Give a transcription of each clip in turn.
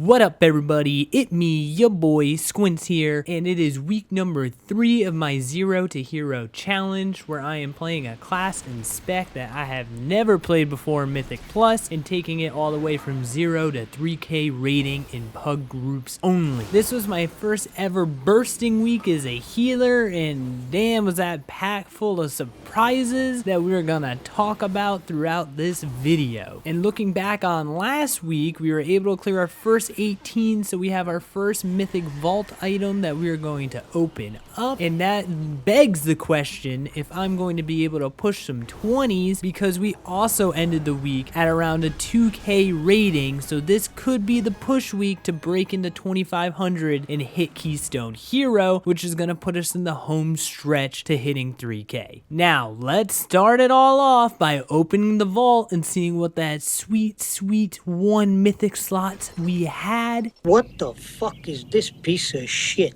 What up, everybody? It me, your boy Squints here, and it is week number 3 of my 0 to Hero challenge, where I am playing a class in Spec that I have never played before in Mythic Plus, and taking it all the way from 0 to 3k rating in pug groups only. This was my first ever bursting week as a healer, and damn was that packed full of surprises that we're gonna talk about throughout this video. And looking back on last week, we were able to clear our first 18, so we have our first mythic vault item that we are going to open up, and that begs the question if I'm going to be able to push some 20s, because we also ended the week at around a 2k rating, so this could be the push week to break into 2500 and hit Keystone Hero, which is going to put us in the home stretch to hitting 3k. Now let's start it all off by opening the vault and seeing what that sweet 1 mythic slot we had. What the fuck is this piece of shit?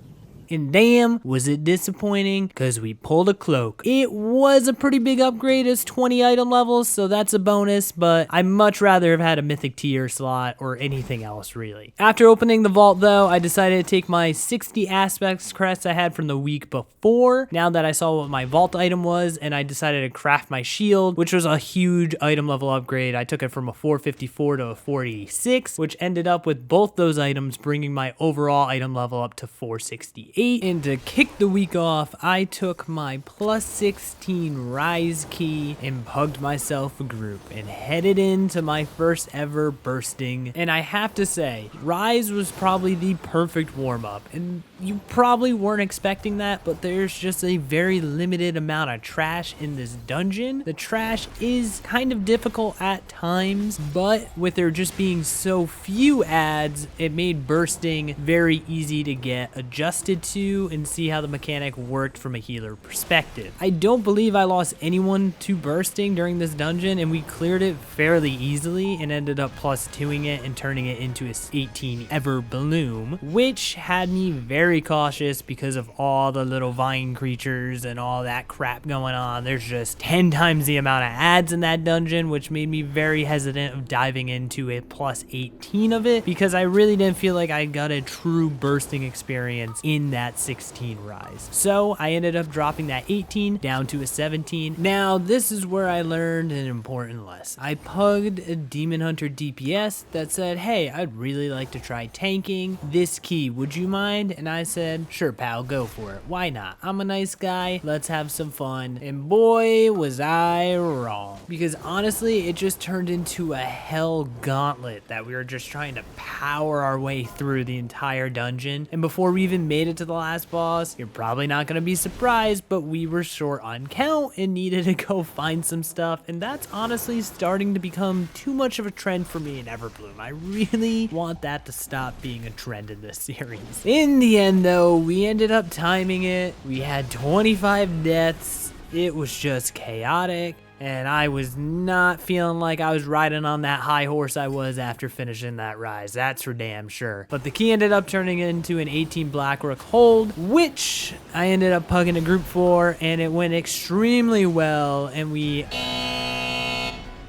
And damn, was it disappointing, because we pulled a cloak. It was a pretty big upgrade as 20 item levels, so that's a bonus, but I'd much rather have had a mythic tier slot or anything else really. After opening the vault though, I decided to take my 60 aspects crest I had from the week before, now that I saw what my vault item was, and I decided to craft my shield, which was a huge item level upgrade. I took it from a 454 to a 486, which ended up with both those items bringing my overall item level up to 468. And to kick the week off, I took my plus 16 rise key and pugged myself a group and headed into my first ever bursting. And I have to say, rise was probably the perfect warm-up, and you probably weren't expecting that, but there's just a very limited amount of trash in this dungeon. The trash is kind of difficult at times, but with there just being so few ads, it made bursting very easy to get adjusted to and see how the mechanic worked from a healer perspective. I don't believe I lost anyone to bursting during this dungeon, and we cleared it fairly easily and ended up plus 2ing it and turning it into a 18 ever bloom, which had me very cautious because of all the little vine creatures and all that crap going on. There's just 10 times the amount of ads in that dungeon, which made me very hesitant of diving into a plus 18 of it, because I really didn't feel like I got a true bursting experience in that 16 rise. So I ended up dropping that 18 down to a 17. Now this is where I learned an important lesson. I pugged a demon hunter DPS that said, hey, I'd really like to try tanking this key, would you mind? And I said, sure pal, go for it, why not, I'm a nice guy, let's have some fun. And boy was I wrong, because honestly it just turned into a hell gauntlet that we were just trying to power our way through the entire dungeon. And before we even made it to the last boss, you're probably not going to be surprised, but we were short on count and needed to go find some stuff, and that's honestly starting to become too much of a trend for me in Everbloom. I really want that to stop being a trend in this series. In the end though, we ended up timing it. We had 25 deaths. It was just chaotic, and I was not feeling like I was riding on that high horse I was after finishing that rise, that's for damn sure. But the key ended up turning into an 18 Blackrook hold, which I ended up pugging a group for, and it went extremely well, and we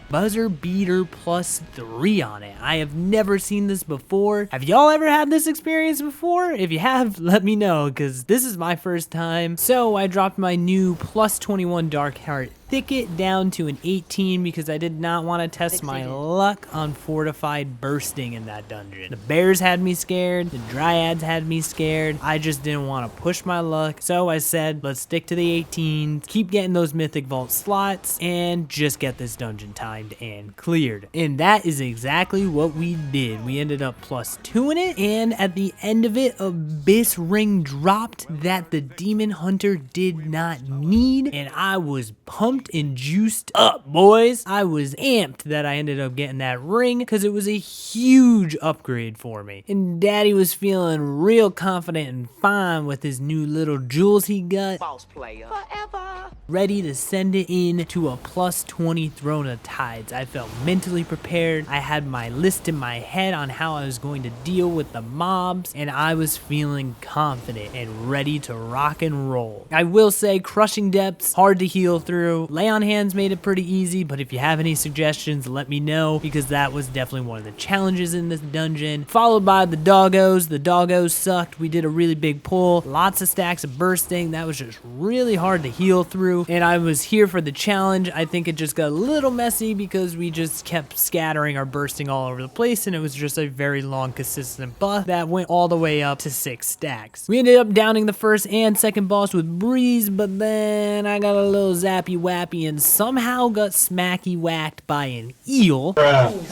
buzzer beater plus 3 on it. I have never seen this before. Have y'all ever had this experience before? If you have, let me know, because this is my first time. So I dropped my new plus 21 Dark Heart Thicket down to an 18 because I did not want to test my luck on fortified bursting in that dungeon. The bears had me scared, the dryads had me scared. I just didn't want to push my luck, so I said let's stick to the 18, keep getting those mythic vault slots, and just get this dungeon timed and cleared. And that is exactly what we did. We ended up plus 2ing it, and at the end of it, Abyss Ring dropped that the demon hunter did not need, and I was pumped and juiced up, boys. I was amped that I ended up getting that ring because it was a huge upgrade for me, and daddy was feeling real confident and fine with his new little jewels he got. Boss player forever. Ready to send it in to a plus 20 Throne of Tides. I felt mentally prepared. I had my list in my head on how I was going to deal with the mobs, and I was feeling confident and ready to rock and roll. I will say, crushing depths, hard to heal through. through. Lay on Hands made it pretty easy, but if you have any suggestions, let me know, because that was definitely one of the challenges in this dungeon. Followed by the doggos. The doggos sucked. We did a really big pull, lots of stacks of bursting. That was just really hard to heal through, and I was here for the challenge. I think it just got a little messy because we just kept scattering our bursting all over the place, and it was just a very long, consistent buff that went all the way up to 6 stacks. We ended up downing the first and second boss with Breeze, but then I got a little zappy wappy and somehow got smacky whacked by an eel.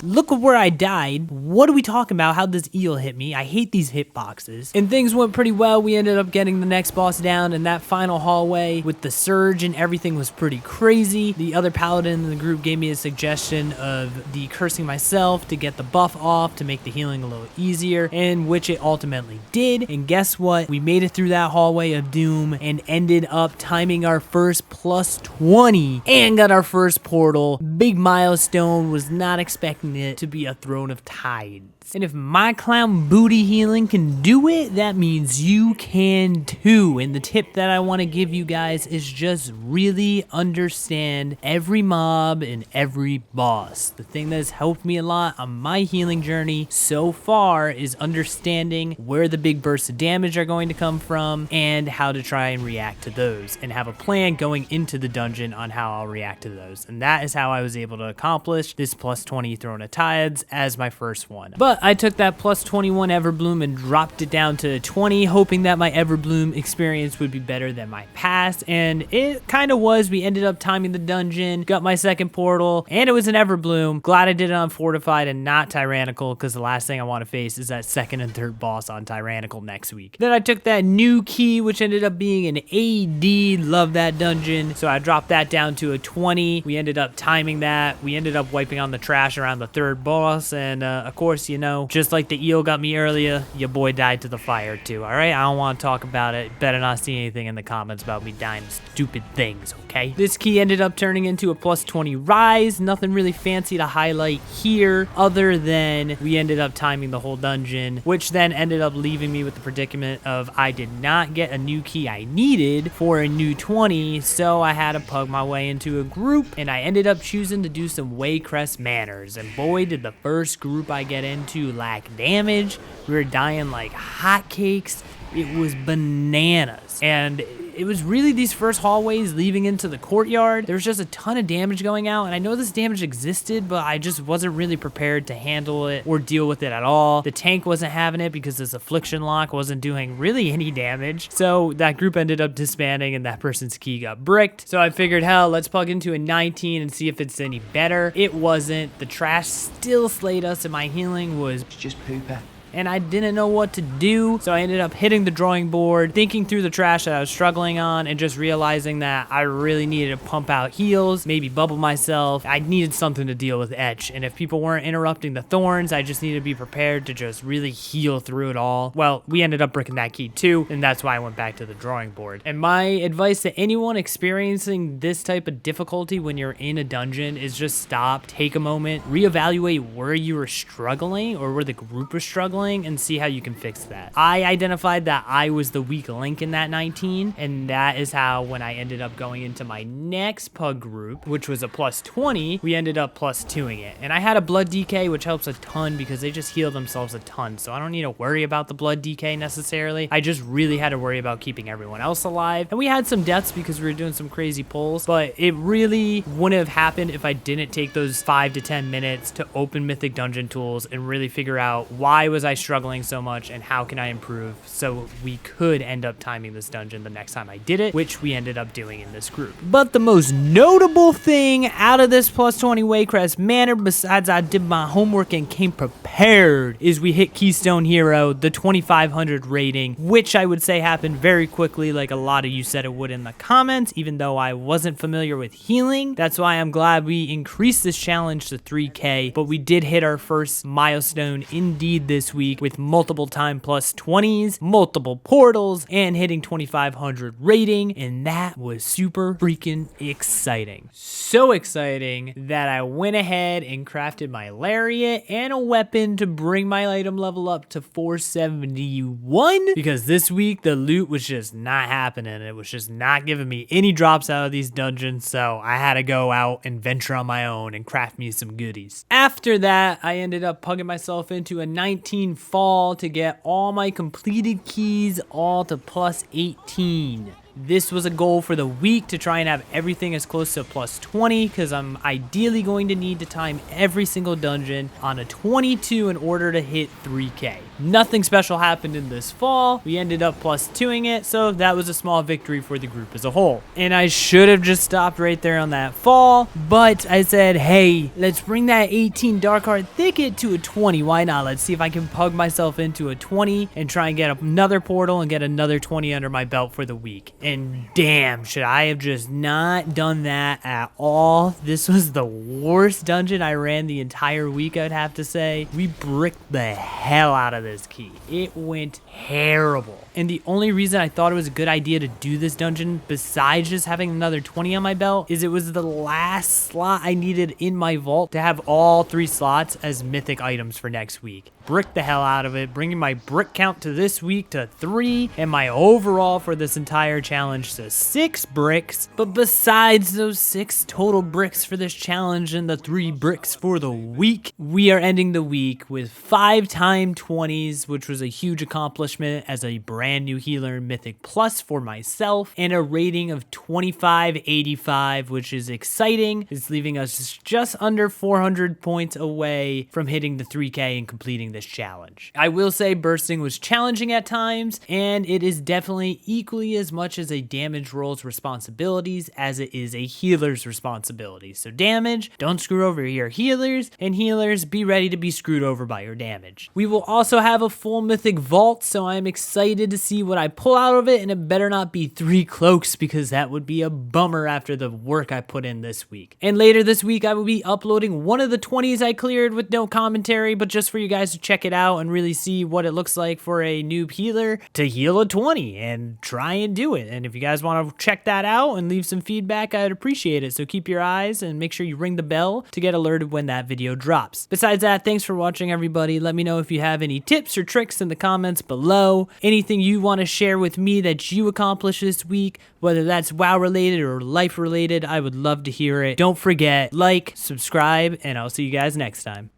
Look at where I died. What are we talking about? How'd this eel hit me? I hate these hitboxes. And things went pretty well. We ended up getting the next boss down, and that final hallway with the surge and everything was pretty crazy. The other paladin in the group gave me a suggestion of decursing myself to get the buff off to make the healing a little easier, and which it ultimately did. And guess what? We made it through that hallway of doom and ended up timing our first plus 20 and got our first portal. Big milestone. Was not expecting it to be a Throne of Tides. And if my clown booty healing can do it, that means you can too. And the tip that I want to give you guys is just really understand every mob and every boss. The thing that has helped me a lot on my healing journey so far is understanding where the big bursts of damage are going to come from and how to try and react to those, and have a plan going into the dungeon on how I'll react to those. And that is how I was able to accomplish this plus 20 Throne of Tides as my first one. But I took that plus 21 Everbloom and dropped it down to 20, hoping that my Everbloom experience would be better than my past, and it kind of was. We ended up timing the dungeon, got my second portal, and it was an Everbloom. Glad I did it on Fortified and not Tyrannical, because the last thing I want to face is that second and third boss on Tyrannical next week. Then I took that new key, which ended up being an AD. Love that dungeon, so I dropped that down to a 20. We ended up timing that. We ended up wiping on the trash around the third boss, and of course, you know, just like the eel got me earlier, your boy died to the fire too, alright? I don't want to talk about it. Better not see anything in the comments about me dying to stupid things, okay? This key ended up turning into a plus 20 rise. Nothing really fancy to highlight here, other than we ended up timing the whole dungeon, which then ended up leaving me with the predicament of I did not get a new key I needed for a new 20, so I had to pug my way into a group, and I ended up choosing to do some Waycrest Manors, and boy, did the first group I get into lack damage. We were dying like hotcakes. It was bananas. And it was really these first hallways leading into the courtyard. There was just a ton of damage going out, and I know this damage existed, but I just wasn't really prepared to handle it or deal with it at all. The tank wasn't having it because this affliction lock wasn't doing really any damage. So that group ended up disbanding, and that person's key got bricked. So I figured, hell, let's plug into a 19 and see if it's any better. It wasn't. The trash still slayed us, and my healing was Just pooper. and I didn't know what to do, so I ended up hitting the drawing board, thinking through the trash that I was struggling on, and just realizing that I really needed to pump out heals, maybe bubble myself. I needed something to deal with Etch, and if people weren't interrupting the thorns, I just needed to be prepared to just really heal through it all. Well, we ended up bricking that key too, and that's why I went back to the drawing board. And my advice to anyone experiencing this type of difficulty when you're in a dungeon is just stop, take a moment, reevaluate where you were struggling or where the group was struggling, and see how you can fix that. I identified that I was the weak link in that 19, and that is how, when I ended up going into my next pug group, which was a plus 20, we ended up plus 2ing it. And I had a blood DK, which helps a ton because they just heal themselves a ton, so I don't need to worry about the blood DK necessarily. I just really had to worry about keeping everyone else alive. And we had some deaths because we were doing some crazy pulls, but it really wouldn't have happened if I didn't take those 5 to 10 minutes to open Mythic Dungeon Tools and really figure out why was I struggling so much and how can I improve, so we could end up timing this dungeon the next time I did it, which we ended up doing in this group. But the most notable thing out of this plus 20 Waycrest Manor, besides I did my homework and came prepared, is we hit Keystone Hero, the 2500 rating, which I would say happened very quickly, like a lot of you said it would in the comments, even though I wasn't familiar with healing. That's why I'm glad we increased this challenge to 3K, but we did hit our first milestone indeed this week. week with multiple time plus 20s, multiple portals, and hitting 2500 rating, and that was super freaking exciting. So exciting that I went ahead and crafted my lariat and a weapon to bring my item level up to 471, because this week the loot was just not happening. It was just not giving me any drops out of these dungeons, so I had to go out and venture on my own and craft me some goodies. After that, I ended up pugging myself into a 19 fall to get all my completed keys all to plus 18. This was a goal for the week, to try and have everything as close to plus 20, because I'm ideally going to need to time every single dungeon on a 22 in order to hit 3K. Nothing special happened in this fall. We ended up plus 2ing it, so that was a small victory for the group as a whole. And I should have just stopped right there on that fall, but I said, hey, let's bring that 18 Dark Heart Thicket to a 20. Why not? Let's see if I can pug myself into a 20 and try and get another portal and get another 20 under my belt for the week. And damn, should I have just not done that at all? This was the worst dungeon I ran the entire week, I'd have to say. We bricked the hell out of this key. It went terrible. And the only reason I thought it was a good idea to do this dungeon, besides just having another 20 on my belt, is it was the last slot I needed in my vault to have all 3 slots as mythic items for next week. Brick the hell out of it, bringing my brick count to this week to 3, and my overall for this entire challenge to 6 bricks. But besides those 6 total bricks for this challenge and the 3 bricks for the week, we are ending the week with 5 time 20s, which was a huge accomplishment as a brand new healer in Mythic Plus for myself, and a rating of 2585, which is exciting. It's leaving us just under 400 points away from hitting the 3K and completing this challenge. I will say bursting was challenging at times, and it is definitely equally as much as a damage roll's responsibilities as it is a healer's responsibility. So damage, don't screw over your healers, and healers, be ready to be screwed over by your damage. We will also have a full mythic vault, so I'm excited to see what I pull out of it, and it better not be 3 cloaks, because that would be a bummer after the work I put in this week. And later this week, I will be uploading one of the 20s I cleared with no commentary, but just for you guys to check it out and really see what it looks like for a noob healer to heal a 20 and try and do it. And if you guys want to check that out and leave some feedback, I'd appreciate it. So keep your eyes and make sure you ring the bell to get alerted when that video drops. Besides that, thanks for watching, everybody. Let me know if you have any tips or tricks in the comments below. Anything you want to share with me that you accomplished this week, whether that's WoW related or life related, I would love to hear it. Don't forget, like, subscribe, and I'll see you guys next time.